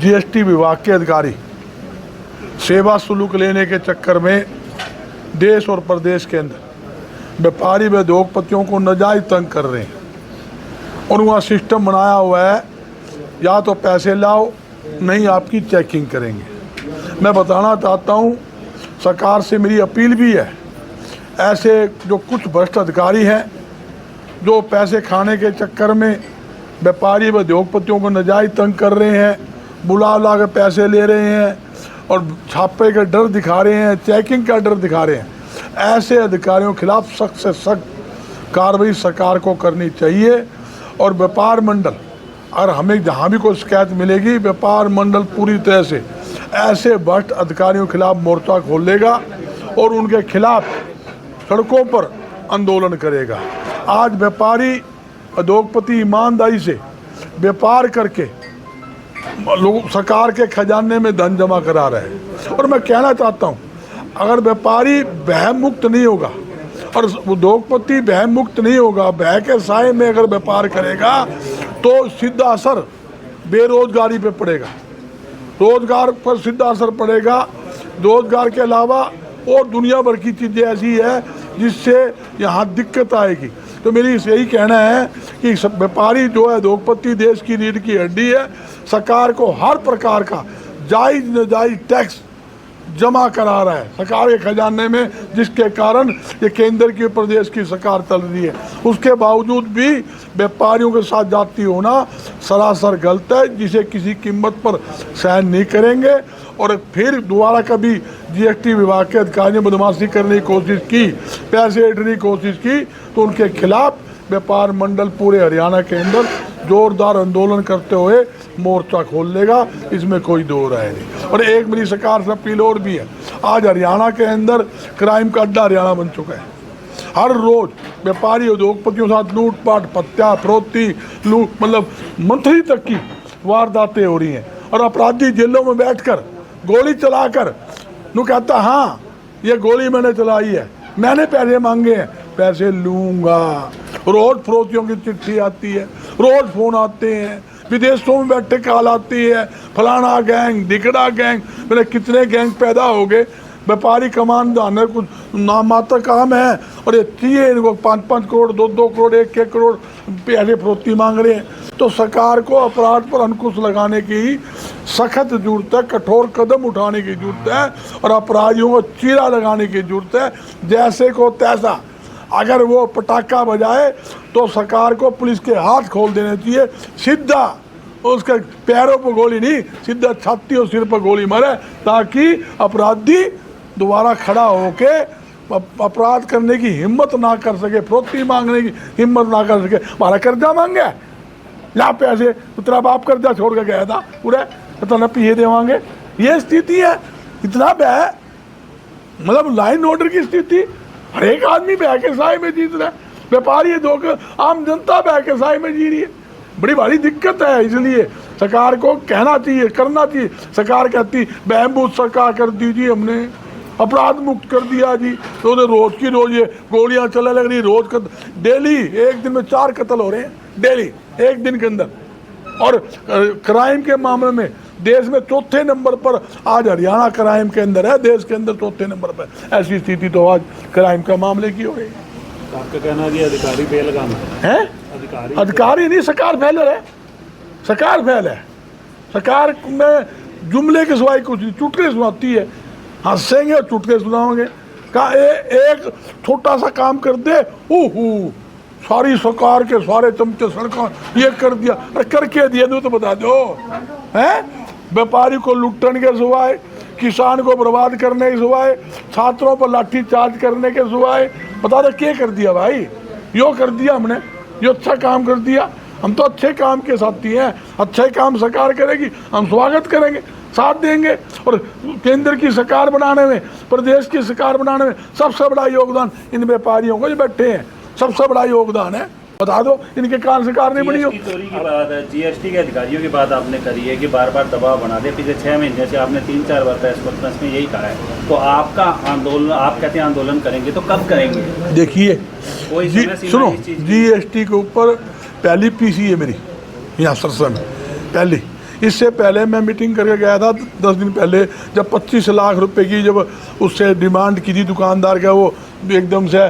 GST विभाग के अधिकारी सेवा शुल्क लेने के चक्कर में देश और प्रदेश के अंदर व्यापारी व उद्योगपतियों को नाजायज तंग कर रहे हैं और वहाँ सिस्टम बनाया हुआ है, या तो पैसे लाओ नहीं आपकी चेकिंग करेंगे। मैं बताना चाहता हूँ, सरकार से मेरी अपील भी है, ऐसे जो कुछ भ्रष्ट अधिकारी हैं जो पैसे खाने के चक्कर में व्यापारी व उद्योगपतियों को नाजायज तंग कर रहे हैं, बुला के पैसे ले रहे हैं और छापे का डर दिखा रहे हैं, चेकिंग का डर दिखा रहे हैं, ऐसे अधिकारियों के खिलाफ सख्त से सख्त कार्रवाई सरकार को करनी चाहिए। और व्यापार मंडल, और हमें जहाँ भी कोई शिकायत मिलेगी, व्यापार मंडल पूरी तरह से ऐसे भ्रष्ट अधिकारियों के खिलाफ मोर्चा खोल लेगा और उनके खिलाफ सड़कों पर आंदोलन करेगा। आज व्यापारी उद्योगपति ईमानदारी से व्यापार करके लोग सरकार के खजाने में धन जमा करा रहे हैं। और मैं कहना चाहता हूँ, अगर व्यापारी भय मुक्त नहीं होगा और उद्योगपति भय मुक्त नहीं होगा, भय के साए में अगर व्यापार करेगा तो सीधा असर बेरोजगारी पे पड़ेगा, रोजगार पर सीधा असर पड़ेगा। रोजगार के अलावा और दुनिया भर की चीज़ें ऐसी है जिससे यहाँ दिक्कत आएगी। तो मेरी यही कहना है कि व्यापारी जो है उद्योगपति देश की रीढ़ की हड्डी है। सरकार को हर प्रकार का जायज़ नाजायज़ टैक्स जमा करा रहा है सरकार के खजाने में, जिसके कारण ये केंद्र की प्रदेश की सरकार चल रही है। उसके बावजूद भी व्यापारियों के साथ जाती होना सरासर गलत है, जिसे किसी कीमत पर सहन नहीं करेंगे। और फिर दोबारा कभी जीएसटी विभाग के अधिकारी ने बदमाशी करने की कोशिश की, पैसे ऐंठने की कोशिश की, तो उनके खिलाफ व्यापार मंडल पूरे हरियाणा के अंदर जोरदार आंदोलन करते हुए मोर्चा खोल लेगा, इसमें कोई दो राय नहीं। और एक मेरी सरकार से अपील और भी है, आज हरियाणा के अंदर क्राइम का अड्डा हरियाणा बन चुका है। हर रोज व्यापारी उद्योगपतियों के साथ लूटपाट, हत्या, फरोख्ती, मतलब मंथली तक की वारदातें हो रही हैं। और अपराधी जेलों में बैठकर गोली चलाकर नू कहता, हाँ ये गोली मैंने चलाई है, मैंने पैसे मांगे हैं, पैसे लूँगा। रोज फरोतियों की चिट्ठी आती है, रोज फोन आते हैं, विदेशों में बैठे कॉल आती है, फलाना गैंग, ढिकड़ा गैंग, मेरे कितने गैंग पैदा हो गए। व्यापारी कमान दाने कुछ नामात्र काम है और ये चाहिए इनको 5-5 करोड़, 2-2 करोड़, 1-1 करोड़ पैसे फरोख्ती मांग रहे हैं। तो सरकार को अपराध पर अंकुश लगाने की सख्त जरूरत है, कठोर कदम उठाने की जरूरत है और अपराधियों को चीरा लगाने की जरूरत है। जैसे को तैसा अगर वो पटाखा बजाए तो सरकार को पुलिस के हाथ खोल देने चाहिए, सीधा उसके पैरों पर गोली नहीं, सीधा छाती और सिर पर गोली मारे, ताकि अपराधी दोबारा खड़ा होके अपराध करने की हिम्मत ना कर सके, फरोख्ती मांगने की हिम्मत ना कर सके। हमारा कर्जा मांगे या पैसे तेरा बाप कर्जा छोड़ के गया था पूरे तो न पिए देवांगे, ये स्थिति है। इतना भय, मतलब लाइन ऑर्डर की स्थिति, हर एक आदमी भय के साए में जीत रहा है। व्यापारी धोखे, आम जनता भय के साए में जी रही है। बड़ी भारी दिक्कत है, इसलिए सरकार को कहना चाहिए, करना चाहिए। सरकार कहती बहबूद सरकार कर दीजिए, हमने अपराध मुक्त कर दिया जी, तो रोज की रोज ये गोलियां चलने लग रही, रोज डेली एक दिन में 4 कत्ल हो रहे हैं, डेली एक दिन के अंदर। और क्राइम के मामले में देश में चौथे नंबर पर आज हरियाणा क्राइम के अंदर है, देश के अंदर चौथे नंबर पर। ऐसी स्थिति तो आज क्राइम का मामले की हो रही है। आपका कहना है अधिकारी बेलगाम है, अधिकारी नहीं, सरकार फेल है, सरकार फेल है। सरकार में जुमले के सिवाय कुछ नहीं, चुटकुले सुनाती है, हंसेंगे और चुटकुले सुनाओगे। कहा एक छोटा सा काम कर दे, ओहो सारी सरकार के सारे चमचे सड़क ये कर दिया, अरे करके दिया तो बता दो। हैं व्यापारी को लुटने के सिवाय, किसान को बर्बाद करने के सिवाय, छात्रों पर लाठी चार्ज करने के सिवाय बता दो क्या कर दिया भाई। यो कर दिया हमने, यो अच्छा काम कर दिया। हम तो अच्छे काम के साथी हैं, अच्छे काम सरकार करेगी, हम स्वागत करेंगे, साथ देंगे। और केंद्र की सरकार बनाने में, प्रदेश की सरकार बनाने में सबसे बड़ा योगदान इन व्यापारियों को जो बैठे हैं, सबसे बड़ा योगदान है। बता दो इनके कारण सरकार नहीं बनी हो। चोरी की बात है, जीएसटी के अधिकारियों की बात आपने करी है कि बार बार दबाव बना दे। पिछले 6 महीने से आपने 3-4 बार प्रेस कॉन्फ्रेंस में यही कहा है। तो आपका आंदोलन, आप कहते हैं आंदोलन करेंगे, तो कब करेंगे? देखिए सुनो, जीएसटी के ऊपर पहली पीसी है मेरी यहाँ सरसा में, पहली इससे पहले मैं मीटिंग करके गया था 10 दिन पहले, जब 25 लाख रुपए की जब उससे डिमांड की थी दुकानदार का, वो एकदम से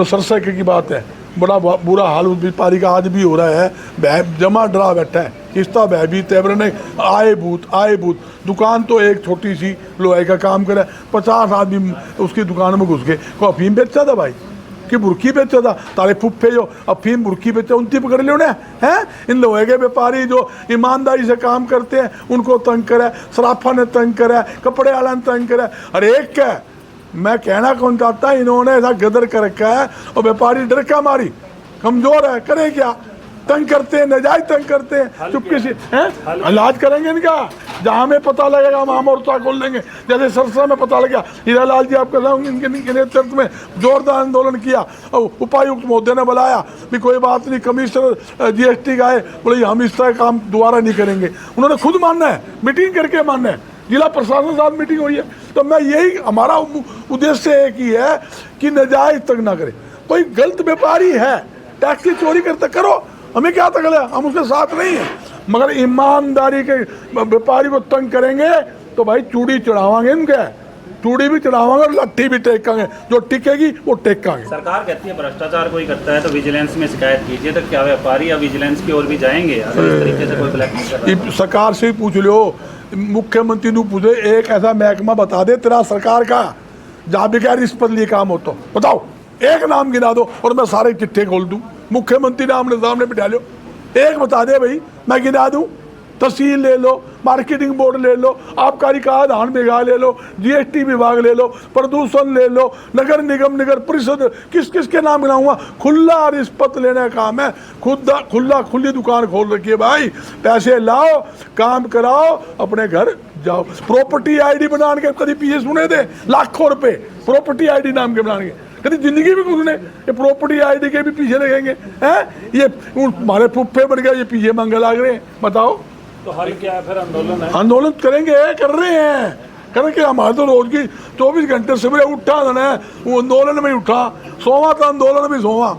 सरसे की बात है, बड़ा बुरा हाल उस व्यापारी का आज भी हो रहा है। भय जमा डरा बैठा है, किस्ता भयभीत है, ने आए भूत। दुकान तो एक छोटी सी लोहे का काम करे, 50 आदमी उसकी दुकान में घुस गए। को अफीम बेचा था भाई कि बुरकी बेचा था? तारे फुफ्फे जो अफीम बुरकी बेचा उनकी पकड़ लो ना है। इन लोहे के व्यापारी जो ईमानदारी से काम करते हैं उनको तंग करे, सराफा ने तंग करे, कपड़े वाला ने तंग करे। अरे एक क्या मैं कहना कौन चाहता, इन्होंने ऐसा गदर कर रखा है और व्यापारी डर का मारी कमजोर है, करे क्या, तंग करते हैं, नजायज तंग करते हैं, चुपके से हैं। इलाज करेंगे इनका, जहाँ में पता लगेगा हम मोर्चा खोल देंगे। जैसे सरसा में पता लगा, हीरालाल जी आपके इनके नेतृत्व में जोरदार आंदोलन किया और उपायुक्त महोदय ने बुलाया भी कोई बात नहीं, कमिश्नर GST का है, बोले हम इस तरह काम दोबारा नहीं करेंगे। उन्होंने खुद मानना है, मीटिंग करके मानना है, जिला प्रशासन साथ मीटिंग हुई है। तो मैं यही हमारा उद्देश्य एक ही है कि नजायज तंग ना करे। कोई गलत व्यापारी है, टैक्स की चोरी करते करो, हमें क्या तकलीफ है, हम उसके साथ नहीं है, मगर ईमानदारी के व्यापारी को तंग करेंगे तो भाई चूड़ी चढ़ावांगे, इनके चूड़ी भी चढ़ावांगे और लट्ठी भी टेकांगे, जो टिकेगी वो टेकांगे। सरकार कहती है भ्रष्टाचार कोई करता है तो विजिलेंस में शिकायत कीजिए, तो क्या व्यापारी या विजिलेंस की ओर भी जाएंगे अगर इस तरीके से कोई ब्लैकमेल कर रहा है? सरकार से ही पूछ लो, मुख्यमंत्री ने पूछे एक ऐसा महकमा बता दे तेरा सरकार का जहाँ बगैर रिश्वत लिए काम हो, तो बताओ एक नाम गिना दो और मैं सारे चिट्ठे खोल दूं। मुख्यमंत्री ने आमने सामने बिठा लो, एक बता दे भाई, मैं गिना दूं। तहसील ले लो, मार्केटिंग बोर्ड ले लो, आबकारी का धान विभाग ले लो, GST विभाग ले लो, प्रदूषण ले लो, नगर निगम नगर परिषद, किस किस के नाम गिनाऊंगा। खुला रिश्वत लेने का काम है, खुली दुकान खोल रखी है भाई, पैसे लाओ, काम कराओ, अपने घर जाओ। प्रॉपर्टी ID बना के कभी पीछे सुने थे, लाखों रुपए प्रॉपर्टी ID नाम के बनाने के, कभी जिंदगी में कुछ नहीं। ये प्रॉपर्टी ID के भी पीछे लगेंगे हैं, ये हमारे फुफ्फे बढ़ गए, ये पीछे मंगे लाग रहे हैं। बताओ तो हल क्या है फिर? आंदोलन है, आंदोलन करेंगे, कर रहे हैं, करके हमारे तो रोज की 24 घंटे सुबह उठा है वो आंदोलन में ही उठा, सोवा तो आंदोलन भी सोवा।